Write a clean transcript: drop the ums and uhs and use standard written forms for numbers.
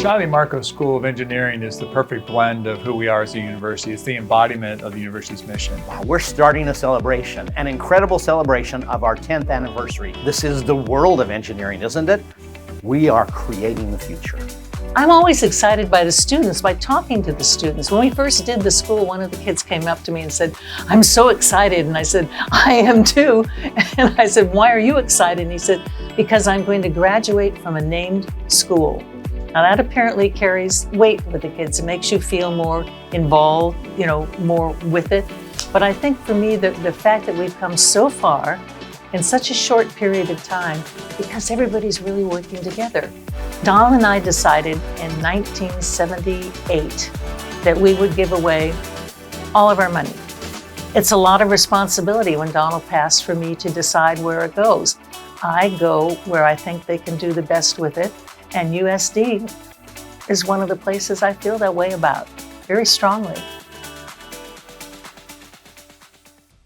Shiley-Marcos School of Engineering is the perfect blend of who we are as a university. It's the embodiment of the university's mission. Wow, we're starting a celebration, an incredible celebration of our 10th anniversary. This is the world of engineering, isn't it? We are creating the future. I'm always excited by the students, by talking to the students. When we first did the school, one of the kids came up to me and said, "I'm so excited." And I said, "I am too." And I said, "Why are you excited?" And he said, "Because I'm going to graduate from a named school." Now that apparently carries weight with the kids. It makes you feel more involved, more with it. But I think for me, the fact that we've come so far in such a short period of time, because everybody's really working together. Donald and I decided in 1978 that we would give away all of our money. It's a lot of responsibility when Donald passed for me to decide where it goes. I go where I think they can do the best with it, and USD is one of the places I feel that way about, very strongly.